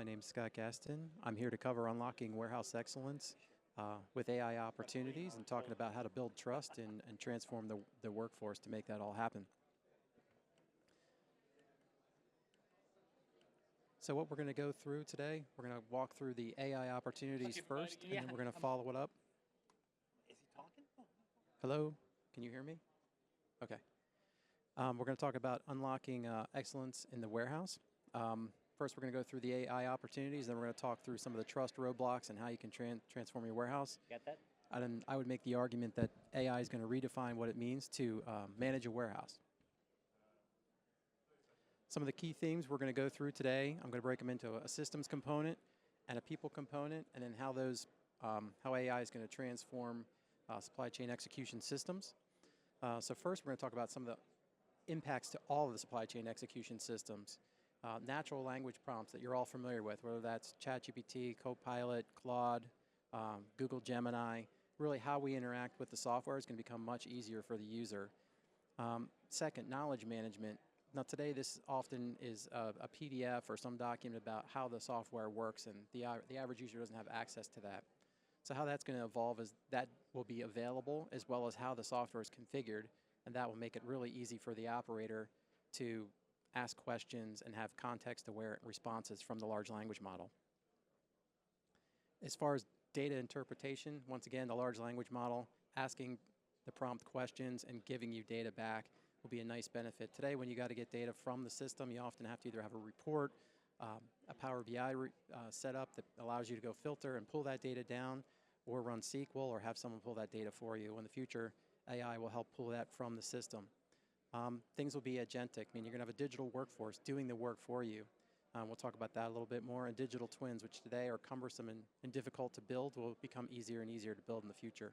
My name is Scott Gaston. I'm here to cover unlocking warehouse excellence with AI opportunities and talking about how to build trust and transform the workforce to make that all happen. So what we're going to go through today, we're going to walk through the AI opportunities first, and then we're going to follow it up. Is he talking? Hello? Can you hear me? Okay. We're going to talk about unlocking excellence in the warehouse. First, we're going to go through the AI opportunities, then we're going to talk through some of the trust roadblocks and how you can transform your warehouse. Got that? And I would make the argument that AI is going to redefine what it means to manage a warehouse. Some of the key themes we're going to go through today, I'm going to break them into a systems component and a people component, and then how AI is going to transform supply chain execution systems. So first, we're going to talk about some of the impacts to all of the supply chain execution systems. Natural language prompts that you're all familiar with, whether that's ChatGPT, Copilot, Claude, Google Gemini. Really, how we interact with the software is going to become much easier for the user. Second, knowledge management. Now today, this often is a PDF or some document about how the software works, and the average user doesn't have access to that. So how that's going to evolve is that will be available, as well as how the software is configured, and that will make it really easy for the operator to ask questions and have context-aware responses from the large language model. As far as data interpretation, once again, the large language model asking the prompt questions and giving you data back will be a nice benefit. Today, when you got to get data from the system, you often have to either have a report, a Power BI setup that allows you to go filter and pull that data down, or run SQL, or have someone pull that data for you. In the future, AI will help pull that from the system. Things will be agentic. I mean, you're going to have a digital workforce doing the work for you. We'll talk about that a little bit more. And digital twins, which today are cumbersome and difficult to build, will become easier and easier to build in the future.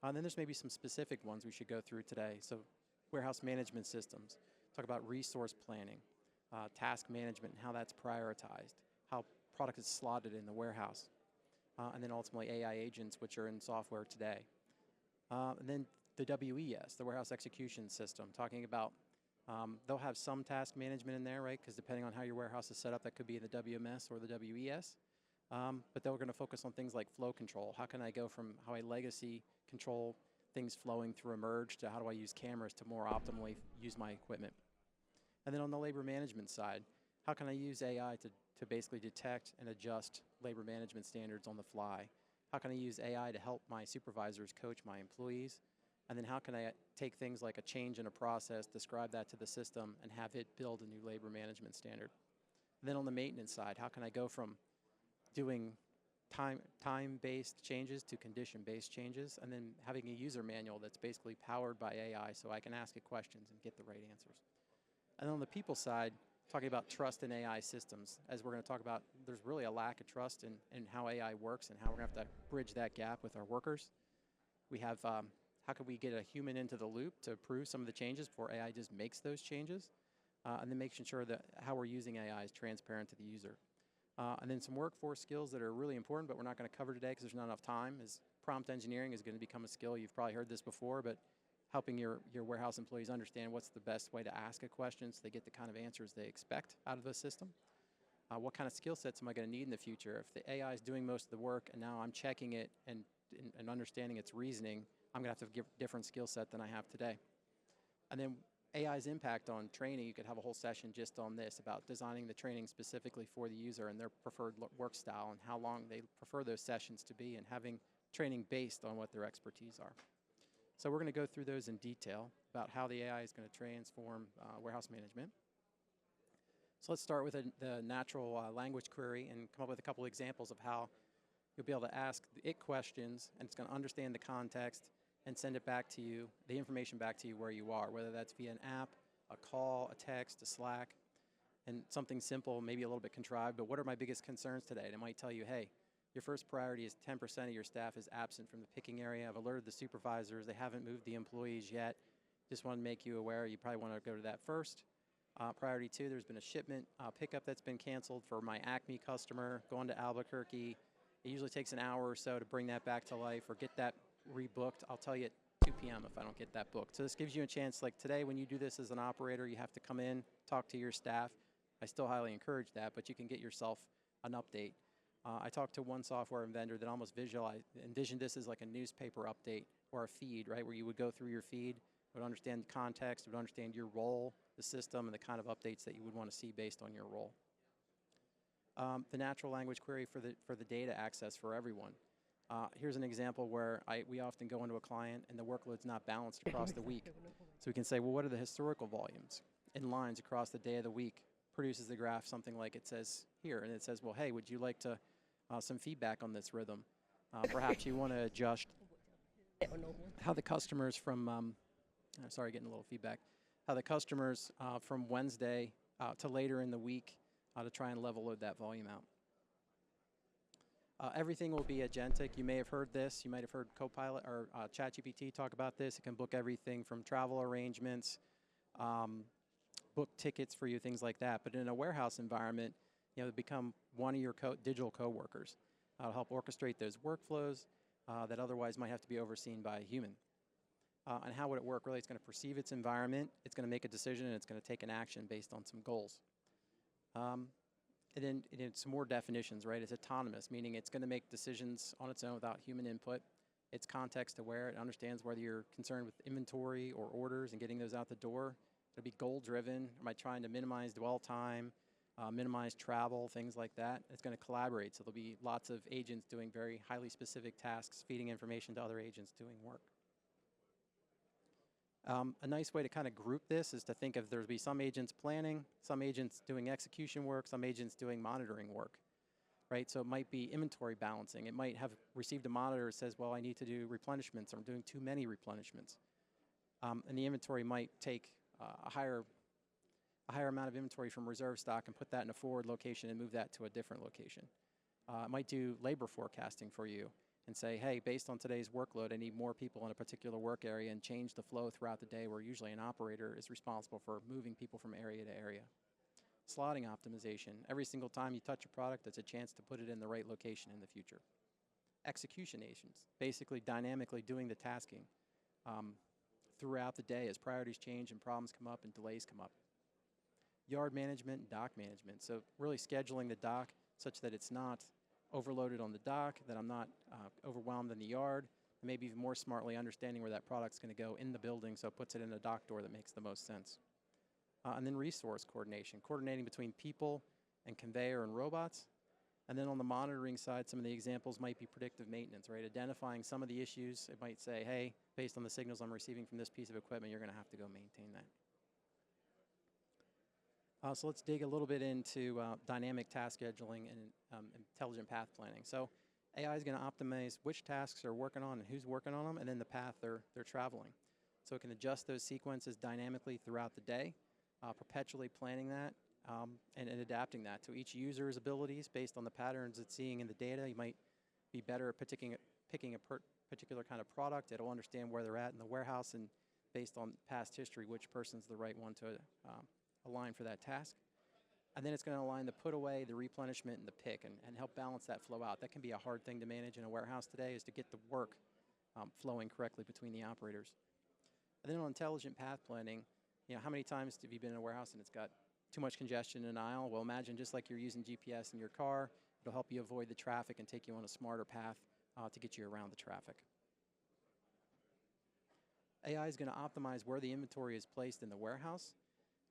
And then there's maybe some specific ones we should go through today. So warehouse management systems. Talk about resource planning, task management, and how that's prioritized, how product is slotted in the warehouse, and then ultimately AI agents, which are in software today. And then the WES, the warehouse execution system, talking about they'll have some task management in there, right? Because depending on how your warehouse is set up, that could be the WMS or the WES. But they're going to focus on things like flow control. How can I go from how I legacy control things flowing through a merge to how do I use cameras to more optimally use my equipment? And then on the labor management side, how can I use AI to basically detect and adjust labor management standards on the fly? How can I use AI to help my supervisors coach my employees? And then how can I take things like a change in a process, describe that to the system, and have it build a new labor management standard? And then on the maintenance side, how can I go from doing time-based changes to condition-based changes, and then having a user manual that's basically powered by AI so I can ask it questions and get the right answers. And then on the people side, talking about trust in AI systems. As we're going to talk about, there's really a lack of trust in how AI works and how we're going to have to bridge that gap with our workers. We have how can we get a human into the loop to approve some of the changes before AI just makes those changes, and then making sure that how we're using AI is transparent to the user. And then some workforce skills that are really important, but we're not going to cover today because there's not enough time, is prompt engineering is going to become a skill. You've probably heard this before, but helping your warehouse employees understand what's the best way to ask a question so they get the kind of answers they expect out of the system. What kind of skill sets am I going to need in the future? If the AI is doing most of the work and now I'm checking it and understanding its reasoning, I'm going to have to give a different skill set than I have today. And then AI's impact on training, you could have a whole session just on this, about designing the training specifically for the user and their preferred work style and how long they prefer those sessions to be, and having training based on what their expertise are. So we're going to go through those in detail about how the AI is going to transform warehouse management. So let's start with the natural language query and come up with a couple examples of how you'll be able to ask it questions, and it's going to understand the context and send it back to you, the information back to you where you are, whether that's via an app, a call, a text, a Slack, and something simple, maybe a little bit contrived, but what are my biggest concerns today? And it might tell you, hey, your first priority is 10% of your staff is absent from the picking area. I've alerted the supervisors. They haven't moved the employees yet. Just want to make you aware, you probably want to go to that first. Priority 2, there's been a shipment pickup that's been canceled for my Acme customer going to Albuquerque. It usually takes an hour or so to bring that back to life or get that rebooked. I'll tell you at 2 p.m. if I don't get that booked. So this gives you a chance, like today when you do this as an operator, you have to come in, talk to your staff. I still highly encourage that, but you can get yourself an update. I talked to one software vendor that almost envisioned this as like a newspaper update or a feed, right, where you would go through your feed, would understand context, would understand your role, the system, and the kind of updates that you would want to see based on your role. The natural language query for the data access for everyone. Here's an example where we often go into a client and the workload's not balanced across the week. So we can say, well, what are the historical volumes in lines across the day of the week? Produces the graph something like it says here, and it says, well, hey, would you like to some feedback on this rhythm? Perhaps you want to adjust how the customers from, sorry, getting a little feedback, how the customers from Wednesday to later in the week to try and level load that volume out. Everything will be agentic. You may have heard this. You might have heard Copilot or ChatGPT talk about this. It can book everything from travel arrangements, book tickets for you, things like that. But in a warehouse environment, you know, they become one of your digital coworkers. It'll help orchestrate those workflows that otherwise might have to be overseen by a human. And how would it work? Really, it's going to perceive its environment, it's going to make a decision, and it's going to take an action based on some goals. And then some more definitions, right? It's autonomous, meaning it's going to make decisions on its own without human input. It's context aware. It understands whether you're concerned with inventory or orders and getting those out the door. It'll be goal-driven. Am I trying to minimize dwell time, minimize travel, things like that? It's going to collaborate, so there'll be lots of agents doing very highly specific tasks, feeding information to other agents doing work. A nice way to kind of group this is to think of there'll be some agents planning, some agents doing execution work, some agents doing monitoring work, right? So it might be inventory balancing. It might have received a monitor that says, well, I need to do replenishments, or I'm doing too many replenishments. And the inventory might take a higher amount of inventory from reserve stock and put that in a forward location and move that to a different location. It might do labor forecasting for you and say, hey, based on today's workload, I need more people in a particular work area, and change the flow throughout the day where usually an operator is responsible for moving people from area to area. Slotting optimization. Every single time you touch a product, it's a chance to put it in the right location in the future. Execution agents, basically dynamically doing the tasking throughout the day as priorities change and problems come up and delays come up. Yard management and dock management. So really scheduling the dock such that it's not overloaded on the dock, that I'm not overwhelmed in the yard, and maybe even more smartly understanding where that product's going to go in the building, so it puts it in a dock door that makes the most sense. And then resource coordination, coordinating between people and conveyor and robots. And then on the monitoring side, some of the examples might be predictive maintenance, right? Identifying some of the issues. It might say, hey, based on the signals I'm receiving from this piece of equipment, you're going to have to go maintain that. So let's dig a little bit into dynamic task scheduling and intelligent path planning. So AI is going to optimize which tasks they're working on and who's working on them, and then the path they're traveling. So it can adjust those sequences dynamically throughout the day, perpetually planning that and adapting that to each user's abilities based on the patterns it's seeing in the data. You might be better at picking a particular kind of product. It'll understand where they're at in the warehouse, and based on past history, which person's the right one to align for that task. And then it's going to align the put away, the replenishment, and the pick, and help balance that flow out. That can be a hard thing to manage in a warehouse today, is to get the work flowing correctly between the operators. And then on intelligent path planning, you know, how many times have you been in a warehouse and it's got too much congestion in an aisle? Well, imagine just like you're using GPS in your car, it'll help you avoid the traffic and take you on a smarter path to get you around the traffic. AI is going to optimize where the inventory is placed in the warehouse.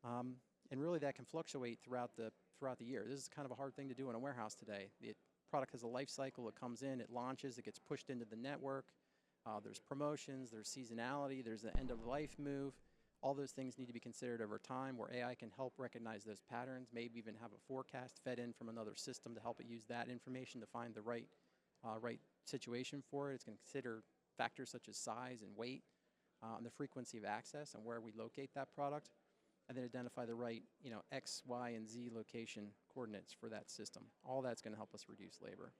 And really that can fluctuate throughout the year. This is kind of a hard thing to do in a warehouse today. The product has a life cycle. It comes in, it launches, it gets pushed into the network. There's promotions, there's seasonality, there's the end of life move. All those things need to be considered over time, where AI can help recognize those patterns, maybe even have a forecast fed in from another system to help it use that information to find the right situation for it. It's going to consider factors such as size and weight, and the frequency of access and where we locate that product, and then identify the right, you know, X, Y, and Z location coordinates for that system. All that's going to help us reduce labor.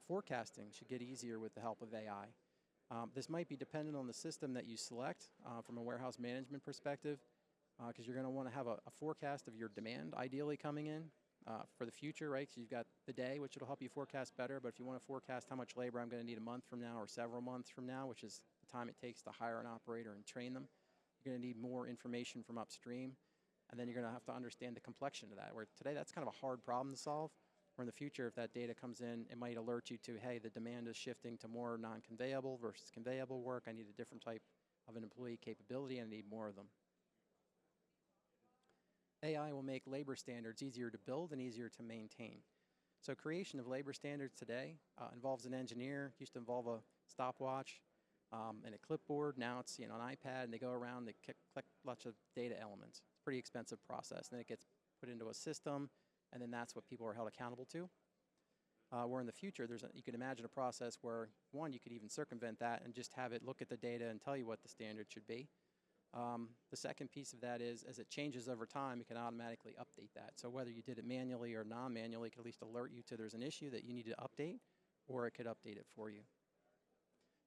Forecasting should get easier with the help of AI. This might be dependent on the system that you select from a warehouse management perspective, because you're going to want to have a forecast of your demand ideally coming in for the future, right? So you've got the day, which will help you forecast better, but if you want to forecast how much labor I'm going to need a month from now or several months from now, which is the time it takes to hire an operator and train them, you're going to need more information from upstream, and then you're going to have to understand the complexion of that, where today that's kind of a hard problem to solve. Or in the future, if that data comes in, it might alert you to, hey, the demand is shifting to more non-conveyable versus conveyable work. I need a different type of an employee capability, and I need more of them. AI will make labor standards easier to build and easier to maintain. So creation of labor standards today involves an engineer, used to involve a stopwatch and a clipboard. Now it's an iPad, and they go around, they collect lots of data elements. It's a pretty expensive process. Then it gets put into a system, and then that's what people are held accountable to. Where in the future, you could imagine a process where, one, you could even circumvent that and just have it look at the data and tell you what the standard should be. The second piece of that is, as it changes over time, you can automatically update that. So whether you did it manually or non-manually, it could at least alert you to there's an issue that you need to update, or it could update it for you.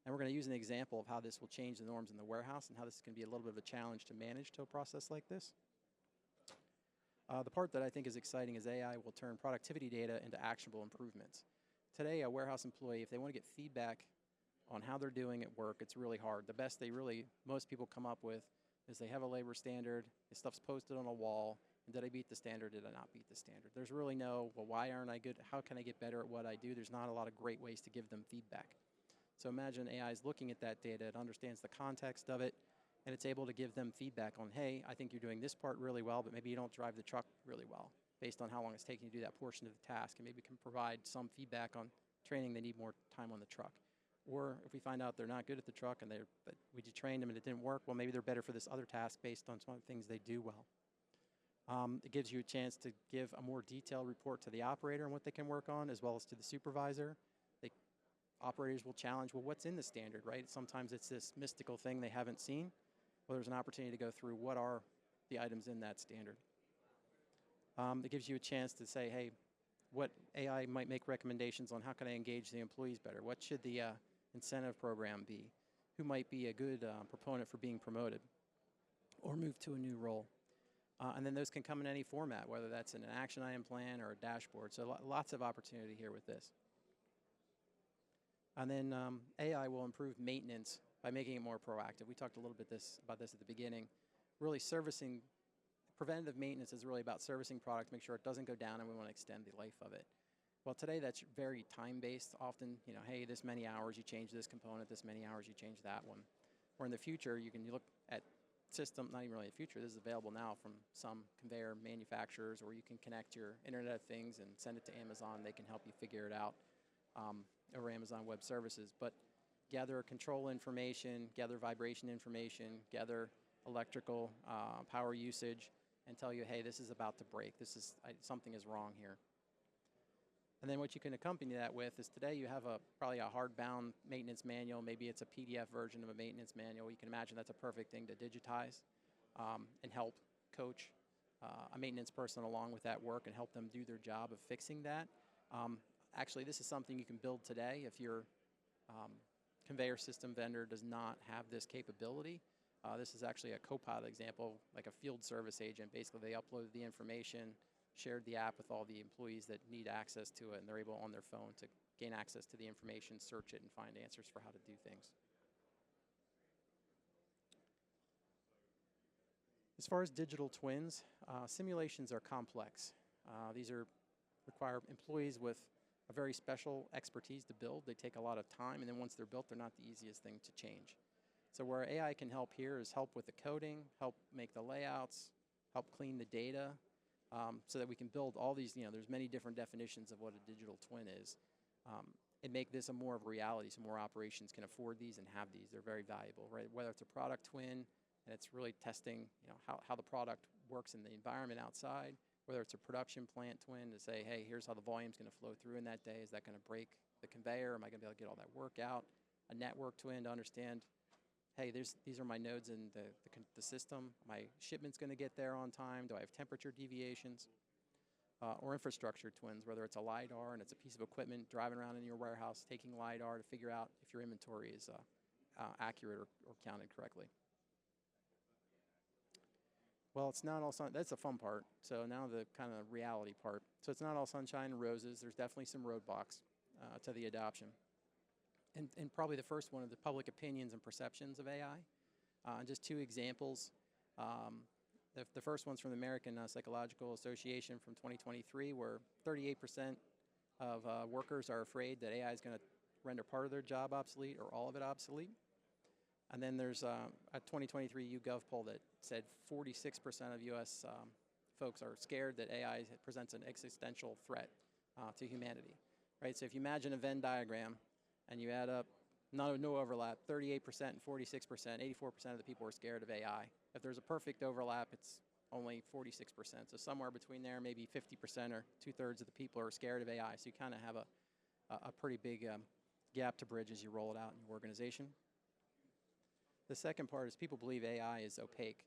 And we're going to use an example of how this will change the norms in the warehouse and how this is going to be a little bit of a challenge to manage to a process like this. The part that I think is exciting is AI will turn productivity data into actionable improvements. Today, a warehouse employee, if they want to get feedback on how they're doing at work, it's really hard. The best most people come up with is they have a labor standard, this stuff's posted on a wall, and did I beat the standard, did I not beat the standard? There's really no, well, why aren't I good? How can I get better at what I do? There's not a lot of great ways to give them feedback. So imagine AI is looking at that data, it understands the context of it, and it's able to give them feedback on, hey, I think you're doing this part really well, but maybe you don't drive the truck really well, based on how long it's taking you to do that portion of the task, and maybe can provide some feedback on training they need more time on the truck. Or if we find out they're not good at the truck and we just trained them and it didn't work, well, maybe they're better for this other task based on some of the things they do well. It gives you a chance to give a more detailed report to the operator on what they can work on, as well as to the supervisor. Operators will challenge, well, what's in the standard, right? Sometimes it's this mystical thing they haven't seen. Well, there's an opportunity to go through what are the items in that standard. It gives you a chance to say, hey, what AI might make recommendations on how can I engage the employees better? What should the incentive program be? Who might be a good proponent for being promoted or move to a new role? And then those can come in any format, whether that's in an action item plan or a dashboard. So lots of opportunity here with this. And then AI will improve maintenance by making it more proactive. We talked a little bit about this at the beginning. Really preventative maintenance is really about servicing product, make sure it doesn't go down, and we want to extend the life of it. Well, today that's very time-based. Often, hey, this many hours you change this component, this many hours you change that one. Or in the future, you can look at system, not even really the future, this is available now from some conveyor manufacturers, or you can connect your Internet of Things and send it to Amazon. They can help you figure it out over Amazon Web Services. But gather control information, gather vibration information, gather electrical power usage, and tell you, hey, this is about to break. Something is wrong here. And then what you can accompany that with is today you have probably a hardbound maintenance manual. Maybe it's a PDF version of a maintenance manual. You can imagine that's a perfect thing to digitize and help coach a maintenance person along with that work and help them do their job of fixing that. Actually, this is something you can build today if your conveyor system vendor does not have this capability. This is actually a co-pilot example, like a field service agent. Basically, they uploaded the information, shared the app with all the employees that need access to it, and they're able on their phone to gain access to the information, search it, and find answers for how to do things. As far as digital twins, simulations are complex. These require employees with a very special expertise to build. They take a lot of time, and then once they're built, they're not the easiest thing to change. So where AI can help here is help with the coding, help make the layouts, help clean the data, so that we can build all these, there's many different definitions of what a digital twin is, and make this a more of a reality so more operations can afford these and have these. They're very valuable, right? Whether it's a product twin, and it's really testing, how the product works in the environment outside, whether it's a production plant twin to say, hey, here's how the volume's going to flow through in that day. Is that going to break the conveyor? Am I going to be able to get all that work out? A network twin to understand, hey, these are my nodes in the system. My shipment's going to get there on time. Do I have temperature deviations? Or infrastructure twins, whether it's a LiDAR and it's a piece of equipment driving around in your warehouse, taking LiDAR to figure out if your inventory is accurate or counted correctly. Well, it's not all that's the fun part. So now the kind of reality part. So it's not all sunshine and roses. There's definitely some roadblocks to the adoption. And probably the first one of the public opinions and perceptions of AI. Just two examples. The first one's from the American Psychological Association from 2023, where 38% workers are afraid that AI is going to render part of their job obsolete or all of it obsolete. And then there's a 2023 YouGov poll that said 46% of U.S. Folks are scared that AI presents an existential threat to humanity, right? So if you imagine a Venn diagram and you add up no overlap, 38% and 46%, 84% of the people are scared of AI. If there's a perfect overlap, it's only 46%. So somewhere between there, maybe 50% or two-thirds of the people are scared of AI. So you kind of have a pretty big gap to bridge as you roll it out in your organization. The second part is people believe AI is opaque.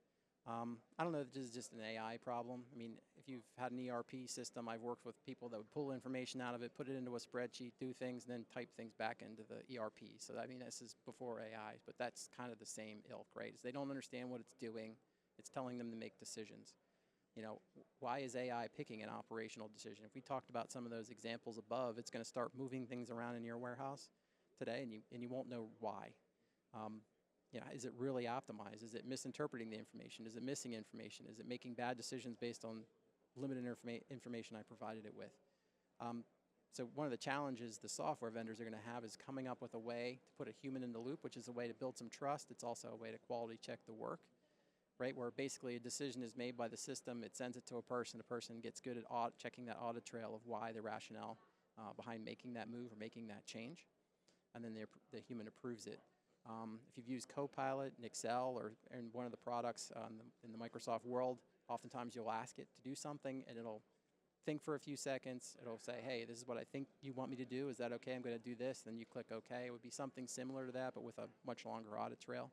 I don't know if this is just an AI problem. I mean, if you've had an ERP system, I've worked with people that would pull information out of it, put it into a spreadsheet, do things, and then type things back into the ERP. So I mean, this is before AI, but that's kind of the same ilk, right? Is they don't understand what it's doing. It's telling them to make decisions. You know, why is AI picking an operational decision? If we talked about some of those examples above, it's going to start moving things around in your warehouse today, and you won't know why. You know, is it really optimized? Is it misinterpreting the information? Is it missing information? Is it making bad decisions based on limited information I provided it with? So one of the challenges the software vendors are going to have is coming up with a way to put a human in the loop, which is a way to build some trust. It's also a way to quality check the work, right? Where basically a decision is made by the system, it sends it to a person gets good at checking that audit trail of why the rationale behind making that move or making that change, and then the human approves it. If you've used Copilot in Excel or in one of the products in the Microsoft world, oftentimes you'll ask it to do something and it'll think for a few seconds. It'll say, hey, this is what I think you want me to do. Is that okay? I'm going to do this. Then you click OK. It would be something similar to that, but with a much longer audit trail.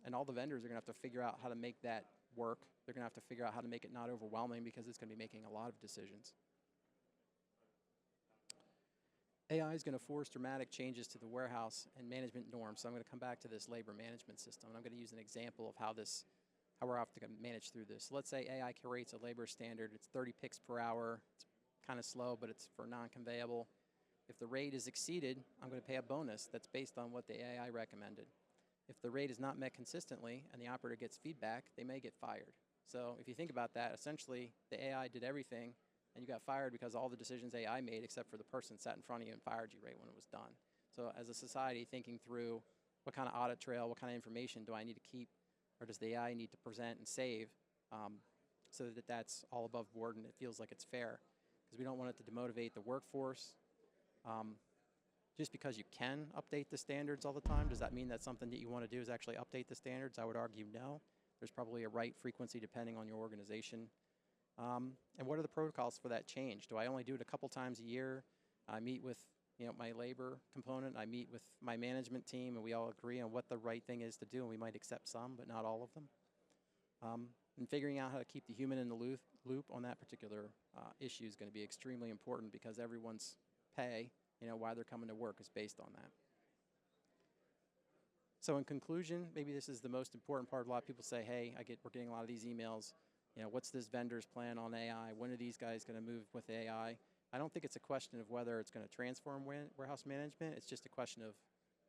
And all the vendors are going to have to figure out how to make that work. They're going to have to figure out how to make it not overwhelming because it's going to be making a lot of decisions. AI is going to force dramatic changes to the warehouse and management norms. So I'm going to come back to this labor management system, and I'm going to use an example of how we're going to manage through this. So let's say AI creates a labor standard. It's 30 picks per hour. It's kind of slow, but it's for non-conveyable. If the rate is exceeded, I'm going to pay a bonus that's based on what the AI recommended. If the rate is not met consistently and the operator gets feedback, they may get fired. So if you think about that, essentially the AI did everything, and you got fired because all the decisions AI made except for the person sat in front of you and fired you right when it was done. So as a society, thinking through what kind of audit trail, what kind of information do I need to keep, or does the AI need to present and save so that that's all above board and it feels like it's fair? Because we don't want it to demotivate the workforce. Just because you can update the standards all the time, does that mean that something that you want to do is actually update the standards? I would argue no. There's probably a right frequency depending on your organization. And what are the protocols for that change? Do I only do it a couple times a year? I meet with my labor component. I meet with my management team, and we all agree on what the right thing is to do, and we might accept some, but not all of them. And figuring out how to keep the human in the loop on that particular issue is going to be extremely important because everyone's pay, why they're coming to work is based on that. So in conclusion, maybe this is the most important part. A lot of people say, hey, we're getting a lot of these emails. What's this vendor's plan on AI? When are these guys going to move with AI? I don't think it's a question of whether it's going to transform warehouse management. It's just a question of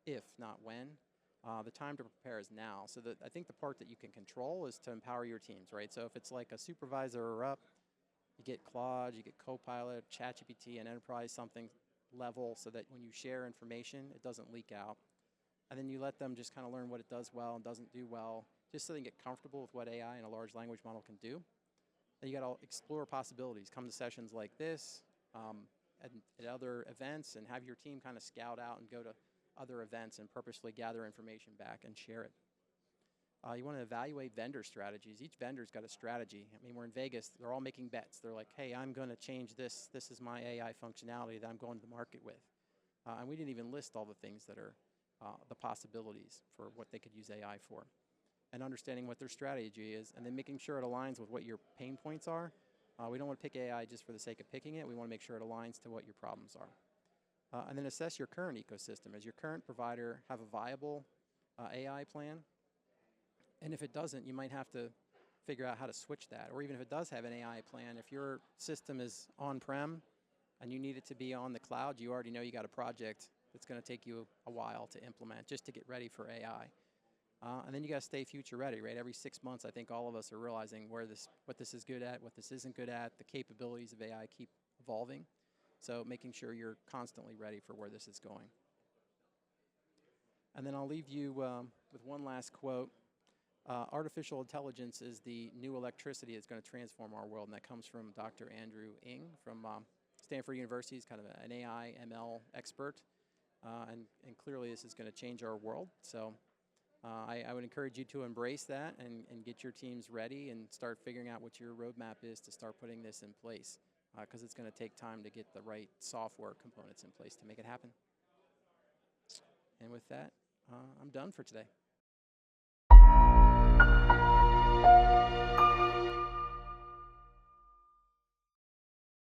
if, not when. The time to prepare is now. So I think the part that you can control is to empower your teams, right? So if it's like a supervisor or up, you get Claude, you get Copilot, ChatGPT, and Enterprise something level so that when you share information, it doesn't leak out. And then you let them just kind of learn what it does well and doesn't do well, just so they can get comfortable with what AI and a large language model can do. Then you got to explore possibilities. Come to sessions like this at other events and have your team kind of scout out and go to other events and purposely gather information back and share it. You want to evaluate vendor strategies. Each vendor's got a strategy. I mean, we're in Vegas. They're all making bets. They're like, hey, I'm going to change this. This is my AI functionality that I'm going to the market with. And we didn't even list all the things that are the possibilities for what they could use AI for. And understanding what their strategy is, and then making sure it aligns with what your pain points are. We don't want to pick AI just for the sake of picking it. We want to make sure it aligns to what your problems are. And then assess your current ecosystem. Does your current provider have a viable AI plan? And if it doesn't, you might have to figure out how to switch that. Or even if it does have an AI plan, if your system is on-prem and you need it to be on the cloud, you already know you got a project that's going to take you a while to implement just to get ready for AI. And then you got to stay future ready, right? Every 6 months, I think all of us are realizing what this is good at, what this isn't good at. The capabilities of AI keep evolving. So making sure you're constantly ready for where this is going. And then I'll leave you with one last quote. Artificial intelligence is the new electricity that's going to transform our world, and that comes from Dr. Andrew Ng from Stanford University. He's kind of an AI, ML expert, and clearly this is going to change our world. So I would encourage you to embrace that and get your teams ready and start figuring out what your roadmap is to start putting this in place, because it's going to take time to get the right software components in place to make it happen. And with that, I'm done for today.